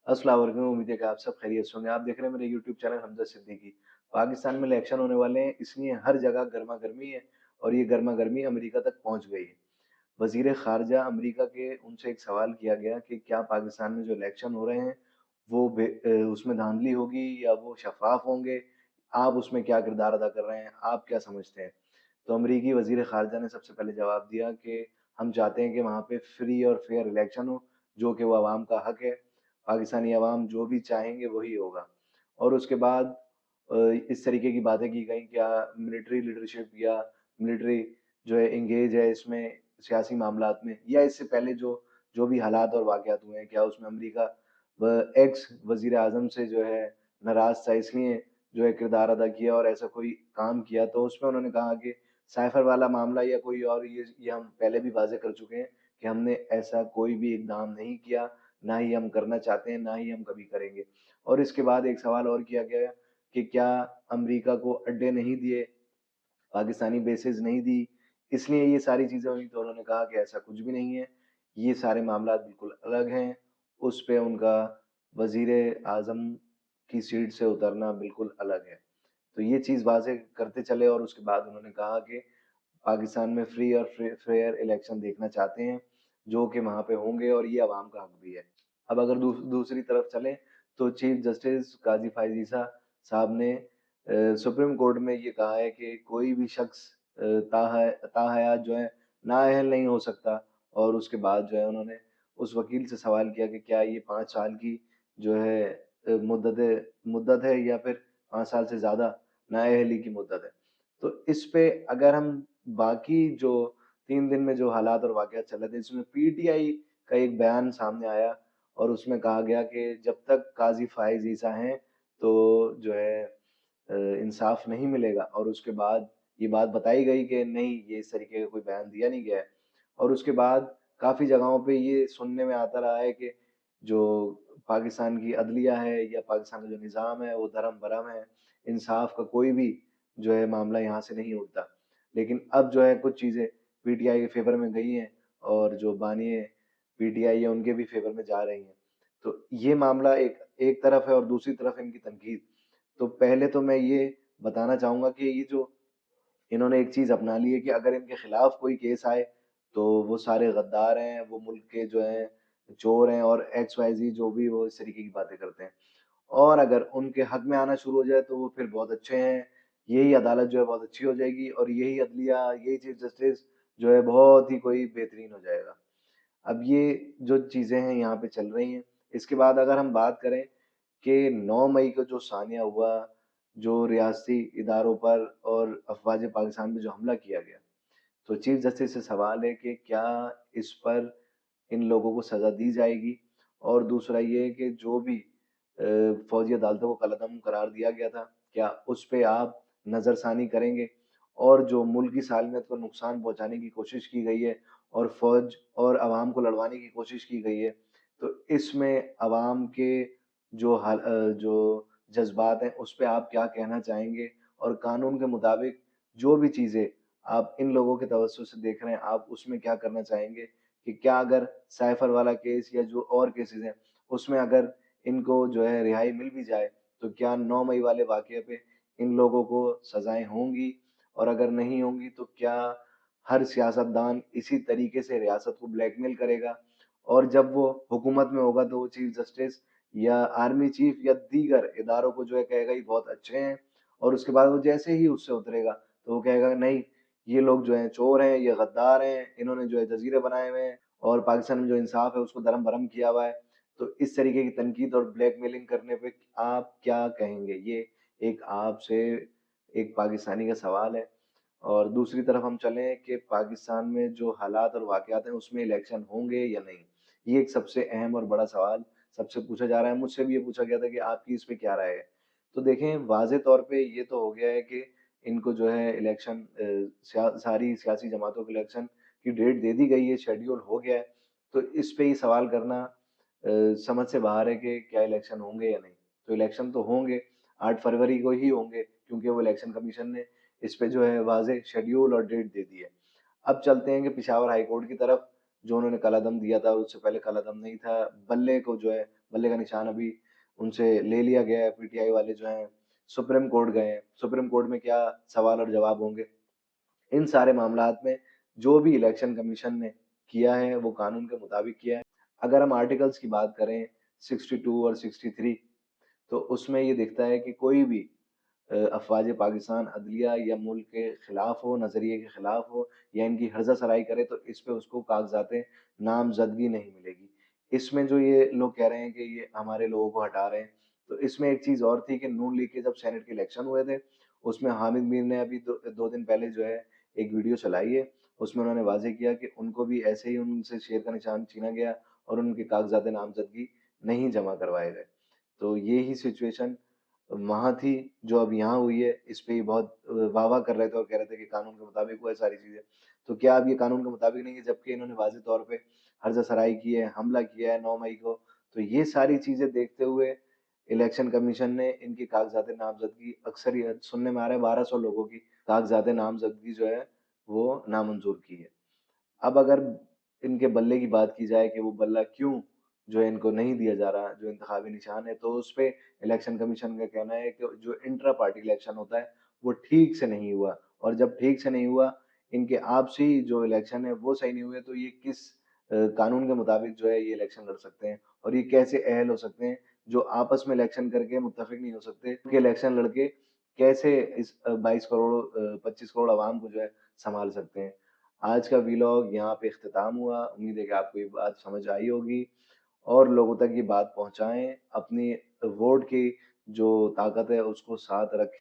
अस्सलाम वालेकुम, उम्मीद है कि आप सब खैरियत से होंगे। आप देख रहे हैं मेरे यूट्यूब चैनल हमज़ा सिद्दीकी। पाकिस्तान में इलेक्शन होने वाले हैं, इसलिए हर जगह गरमा-गर्मी है और ये गरमा-गर्मी अमेरिका तक पहुँच गई है। वज़ीर ख़ारिजा अमेरिका के उनसे एक सवाल किया गया कि क्या पाकिस्तान में जो इलेक्शन हो रहे हैं, वो उसमें धाँधली होगी या वो शफ़ाफ़ होंगे? आप उसमें क्या किरदार अदा कर रहे हैं? आप क्या समझते हैं? तो अमरीकी वज़ीर ख़ारिजा ने सबसे पहले जवाब दिया कि हम चाहते हैं कि वहाँ पे फ्री और फेयर इलेक्शन हो, जो कि वो अवाम का हक है। पाकिस्तानी अवाम जो भी चाहेंगे वही होगा। और उसके बाद इस तरीके की बातें की गई, क्या मिलिट्री लीडरशिप या मिलिट्री जो है एंगेज है इसमें सियासी मामलात में, या इससे पहले जो जो भी हालात और वाक़यात हुए हैं, क्या उसमें अमेरिका एक्स वज़ीर आज़म से जो है नाराज़ था, इसलिए जो है किरदार अदा किया और ऐसा कोई काम किया। तो उसमें उन्होंने कहा कि साइफ़र वाला मामला या कोई और, ये हम पहले भी वाज़ेह कर चुके हैं कि हमने ऐसा कोई भी इक़दाम नहीं किया, ना ही हम करना चाहते हैं, ना ही हम कभी करेंगे। और इसके बाद एक सवाल और किया गया कि क्या अमेरिका को अड्डे नहीं दिए, पाकिस्तानी बेसेस नहीं दी, इसलिए ये सारी चीज़ें हुई। तो उन्होंने कहा कि ऐसा कुछ भी नहीं है, ये सारे मामलात बिल्कुल अलग हैं। उस पे उनका वज़ीर-ए-आज़म की सीट से उतरना बिल्कुल अलग है। तो ये चीज़ वाज़ेह करते चले और उसके बाद उन्होंने कहा कि पाकिस्तान में फ्री और फेयर इलेक्शन देखना चाहते हैं, जो कि वहाँ पे होंगे और ये अवाम का हक भी है। अब अगर दूसरी तरफ चलें, तो चीफ जस्टिस काज़ी फ़ाइज़ ईसा साहब ने सुप्रीम कोर्ट में ये कहा है कि कोई भी शख्स ताहयात जो है नाअहल नहीं हो सकता। और उसके बाद जो है उन्होंने उस वकील से सवाल किया कि क्या ये 5 साल की जो है मुद्दत है या फिर 5 साल से ज़्यादा नाअहली की मुद्दत है। तो इस पे अगर हम बाकी जो 3 दिन में जो हालात और वाक़यात चल रहे थे, इसमें पीटीआई का एक बयान सामने आया और उसमें कहा गया कि जब तक काज़ी फ़ाइज़ ईसा हैं, तो जो है इंसाफ़ नहीं मिलेगा। और उसके बाद ये बात बताई गई कि नहीं, ये इस तरीके का कोई बयान दिया नहीं गया है। और उसके बाद काफ़ी जगहों पे ये सुनने में आता रहा है कि जो पाकिस्तान की अदलिया है या पाकिस्तान का जो निज़ाम है, वो धर्म-भरम है, इंसाफ़ का कोई भी जो है मामला यहाँ से नहीं उठता। लेकिन अब जो है कुछ चीज़ें पीटीआई के फ़ेवर में गई हैं और जो बानी पीटीआई है उनके भी फ़ेवर में जा रही हैं। तो ये मामला एक एक तरफ है और दूसरी तरफ इनकी तनकीद। तो पहले तो मैं ये बताना चाहूँगा कि ये जो इन्होंने एक चीज़ अपना ली है कि अगर इनके खिलाफ कोई केस आए, तो वो सारे गद्दार हैं, वो मुल्क के जो हैं चोर हैं और एक्स वाई ज़ेड जो भी वो इस तरीके की बातें करते हैं। और अगर उनके हक में आना शुरू हो जाए तो वो फिर बहुत अच्छे हैं, यही अदालत जो है बहुत अच्छी हो जाएगी और यही अदलिया, यही चीफ जस्टिस जो है बहुत ही कोई बेहतरीन हो जाएगा। अब ये जो चीज़ें हैं यहाँ पे चल रही हैं। इसके बाद अगर हम बात करें कि 9 मई को जो सानिया हुआ, जो रियासती इदारों पर और अफ़वाज पाकिस्तान पे जो हमला किया गया, तो चीफ जस्टिस से सवाल है कि क्या इस पर इन लोगों को सज़ा दी जाएगी? और दूसरा ये है कि जो भी फ़ौजी अदालतों को कलअदम करार दिया गया था, क्या उस पे आप नज़रसानी करेंगे? और जो मुल्क की सालमियत को नुकसान पहुँचाने की कोशिश की गई है और फ़ौज और अवाम को लड़वाने की कोशिश की गई है, तो इसमें अवाम के जो जज़्बात हैं, उस पे आप क्या कहना चाहेंगे? और कानून के मुताबिक जो भी चीज़ें आप इन लोगों के तवज्जुह से देख रहे हैं, आप उसमें क्या करना चाहेंगे? कि क्या अगर साइफ़र वाला केस या जो और केसेज़ हैं, उसमें अगर इनको जो है रिहाई मिल भी जाए, तो क्या 9 मई वाले वाक़ये पे इन लोगों को सज़ाएँ होंगी? और अगर नहीं होंगी, तो क्या हर सियासतदान इसी तरीके से रियासत को ब्लैकमेल करेगा? और जब वो हुकूमत में होगा, तो वो चीफ़ जस्टिस या आर्मी चीफ़ या दीगर इदारों को जो है कहेगा, ये बहुत अच्छे हैं। और उसके बाद वो जैसे ही उससे उतरेगा, तो वो कहेगा, नहीं, ये लोग जो हैं चोर हैं, ये गद्दार हैं, इन्होंने जो है जज़ीरे बनाए हुए हैं और पाकिस्तान में जो इंसाफ़ है उसको धर्म-भरम किया हुआ है। तो इस तरीके की तनकीद और ब्लैकमेलिंग करने पे आप क्या कहेंगे? ये एक आपसे एक पाकिस्तानी का सवाल है। और दूसरी तरफ हम चलें कि पाकिस्तान में जो हालात और वाक़यात हैं उसमें इलेक्शन होंगे या नहीं? ये एक सबसे अहम और बड़ा सवाल सबसे पूछा जा रहा है। मुझसे भी ये पूछा गया था कि आपकी इस पे क्या राय है? तो देखें, वाज़ह तौर पे ये तो हो गया है कि इनको जो है इलेक्शन सारी सियासी जमातों के इलेक्शन की डेट दे दी गई है, शेड्यूल हो गया है। तो इस पे ही सवाल करना समझ से बाहर है कि क्या इलेक्शन होंगे या नहीं। तो इलेक्शन तो होंगे, 8 फरवरी को ही होंगे, क्योंकि वो इलेक्शन कमीशन ने इस पे जो है वाज़ेह शेड्यूल और डेट दे दी है। अब चलते हैं कि पेशावर हाई कोर्ट की तरफ, जो उन्होंने कल अदम दिया था, उससे पहले कल अदम नहीं था, बल्ले को जो है बल्ले का निशान अभी उनसे ले लिया गया है। पीटीआई वाले जो हैं सुप्रीम कोर्ट गए हैं। सुप्रीम कोर्ट में क्या सवाल और जवाब होंगे? इन सारे मामलात में जो भी इलेक्शन कमीशन ने किया है वो कानून के मुताबिक किया है। अगर हम आर्टिकल्स की बात करें 62 और 63, तो उसमें ये दिखता है कि कोई भी अफ़वाज पाकिस्तान अदलिया या मुल्क के खिलाफ हो, नज़रिए के खिलाफ हो या इनकी हर्ज़ा सराई करे तो इस पे उसको कागज़ात नामज़दगी नहीं मिलेगी। इसमें जो ये लोग कह रहे हैं कि ये हमारे लोगों को हटा रहे हैं, तो इसमें एक चीज़ और थी कि नून लीग के जब सेनेट के इलेक्शन हुए थे, उसमें हामिद मीर ने अभी 2 दिन पहले जो है एक वीडियो चलाई है। उसमें उन्होंने वाज़ेह किया कि उनको भी ऐसे ही उनसे शेर का निशान छीना गया और उनके कागज़ात नामज़दगी नहीं जमा करवाए गए। तो ये ही सिचुएशन वहाँ थी जो अब यहाँ हुई है। इस पे ही बहुत वाह-वाह कर रहे थे और कह रहे थे कि कानून के मुताबिक हुआ है सारी चीज़ें। तो क्या अब ये कानून के मुताबिक नहीं है, जबकि इन्होंने वाज़ेह तौर पे हर्ज़ा सराई की है, हमला किया है 9 मई को। तो ये सारी चीज़ें देखते हुए इलेक्शन कमीशन ने इनकी कागज़ात नामज़दगी, अक्सर ये सुनने में आ रहा है 1200 लोगों की कागज़ात नामज़दगी जो है वो नामंज़ूर की है। अब अगर इनके बल्ले की बात की जाए कि वो बल्ला क्यों जो है इनको नहीं दिया जा रहा, जो इंतखाबी निशान है, तो उसपे इलेक्शन कमीशन का कहना है कि जो इंट्रा पार्टी इलेक्शन होता है, वो ठीक से नहीं हुआ और जब ठीक से नहीं हुआ, इनके आपसी जो इलेक्शन है वो सही नहीं हुए, तो ये किस कानून के मुताबिक जो है ये इलेक्शन लड़ सकते हैं और ये कैसे अहल हो सकते हैं, जो आपस में इलेक्शन करके मुत्तफ़िक नहीं हो सकते, कि इलेक्शन लड़के कैसे इस 22 करोड़ 25 करोड़ अवाम को जो है सँभाल सकते हैं। आज का व्लॉग यहाँ पे इख्तिताम हुआ। उम्मीद है कि आपको ये बात समझ आई होगी और लोगों तक ये बात पहुँचाएँ। अपनी वोट की जो ताकत है उसको साथ रखें।